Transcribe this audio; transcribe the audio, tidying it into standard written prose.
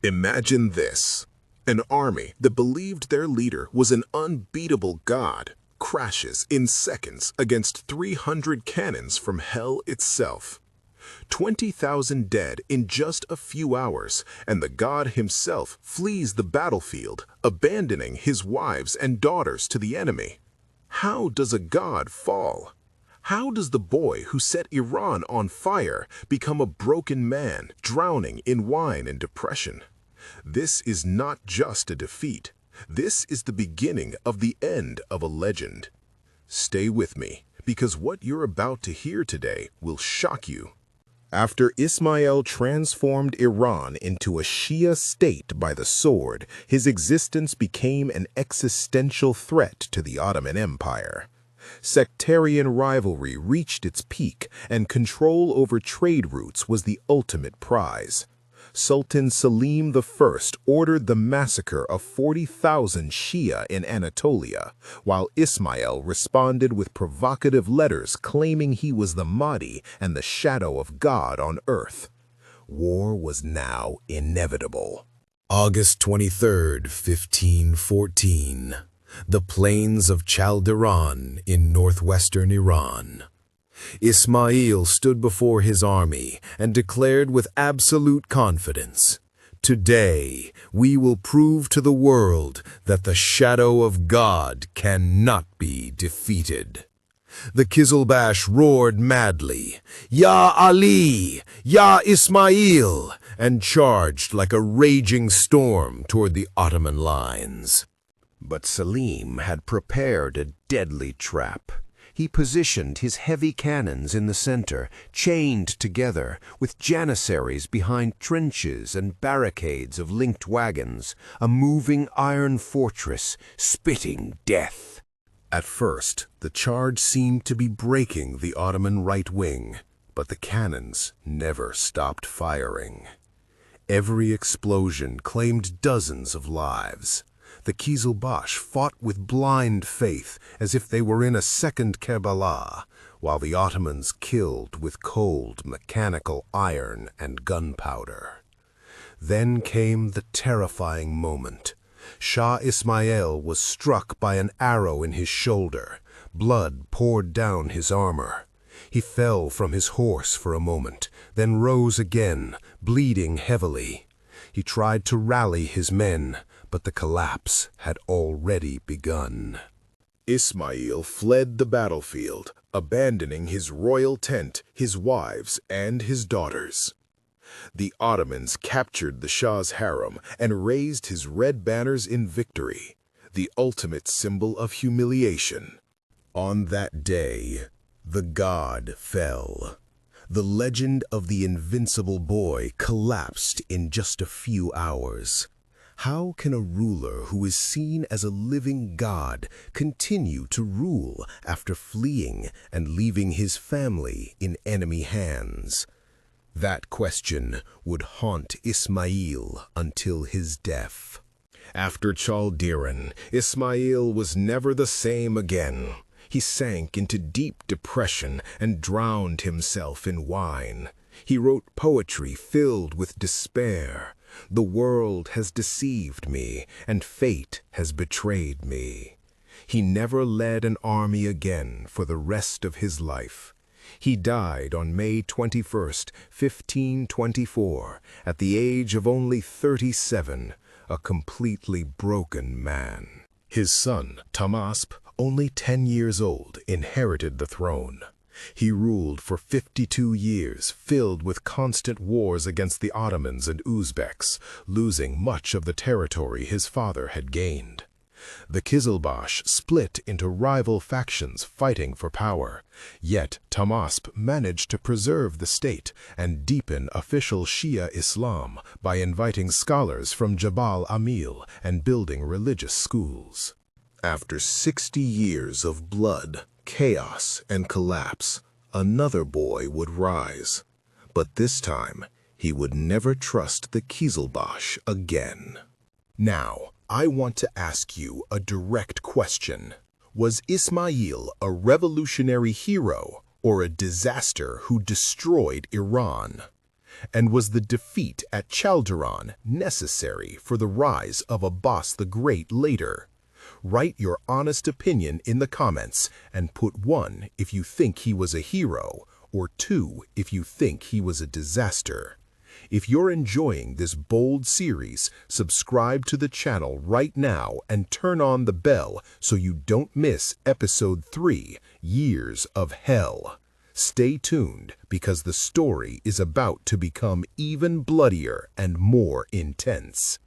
Imagine this. An army that believed their leader was an unbeatable god crashes in seconds against 300 cannons from hell itself. 20,000 dead in just a few hours, and the god himself flees the battlefield, abandoning his wives and daughters to the enemy. How does a god fall? How does the boy who set Iran on fire become a broken man, drowning in wine and depression? This is not just a defeat. This is the beginning of the end of a legend. Stay with me, because what you're about to hear today will shock you. After Ismail transformed Iran into a Shia state by the sword, his existence became an existential threat to the Ottoman Empire. Sectarian rivalry reached its peak, and control over trade routes was the ultimate prize. Sultan Selim I ordered the massacre of 40,000 Shia in Anatolia, while Ismail responded with provocative letters claiming he was the Mahdi and the shadow of God on earth. War was now inevitable. August 23, 1514. The plains of Chaldiran in northwestern Iran. Ismail stood before his army and declared with absolute confidence, "Today we will prove to the world that the shadow of God cannot be defeated." The Qizilbash roared madly, "Ya Ali! Ya Ismail!" and charged like a raging storm toward the Ottoman lines. But Selim had prepared a deadly trap. He positioned his heavy cannons in the center, chained together, with janissaries behind trenches and barricades of linked wagons, a moving iron fortress, spitting death. At first, the charge seemed to be breaking the Ottoman right wing, but the cannons never stopped firing. Every explosion claimed dozens of lives. The Qizilbash fought with blind faith, as if they were in a second Karbala, while the Ottomans killed with cold mechanical iron and gunpowder. Then came the terrifying moment. Shah Ismail was struck by an arrow in his shoulder. Blood poured down his armor. He fell from his horse for a moment, then rose again, bleeding heavily. He tried to rally his men, but the collapse had already begun. Ismail fled the battlefield, abandoning his royal tent, his wives, and his daughters. The Ottomans captured the Shah's harem and raised his red banners in victory, the ultimate symbol of humiliation. On that day, the god fell. The legend of the invincible boy collapsed in just a few hours. How can a ruler who is seen as a living god continue to rule after fleeing and leaving his family in enemy hands? That question would haunt Ismail until his death. After Chaldiran, Ismail was never the same again. He sank into deep depression and drowned himself in wine. He wrote poetry filled with despair. "The world has deceived me, and fate has betrayed me." He never led an army again for the rest of his life. He died on May 21, 1524, at the age of only 37, a completely broken man. His son, Tahmasp, only 10 years old, inherited the throne. He ruled for 52 years, filled with constant wars against the Ottomans and Uzbeks, losing much of the territory his father had gained. The Qizilbash split into rival factions fighting for power, yet Tahmasp managed to preserve the state and deepen official Shia Islam by inviting scholars from Jabal Amil and building religious schools. After 60 years of blood, chaos, and collapse, another boy would rise. But this time, he would never trust the Qizilbash again. Now, I want to ask you a direct question. Was Ismail a revolutionary hero or a disaster who destroyed Iran? And was the defeat at Chaldiran necessary for the rise of Abbas the Great later? Write your honest opinion in the comments and put 1 if you think he was a hero, or 2 if you think he was a disaster. If you're enjoying this bold series, subscribe to the channel right now and turn on the bell so you don't miss episode 3, Years of Hell. Stay tuned because the story is about to become even bloodier and more intense.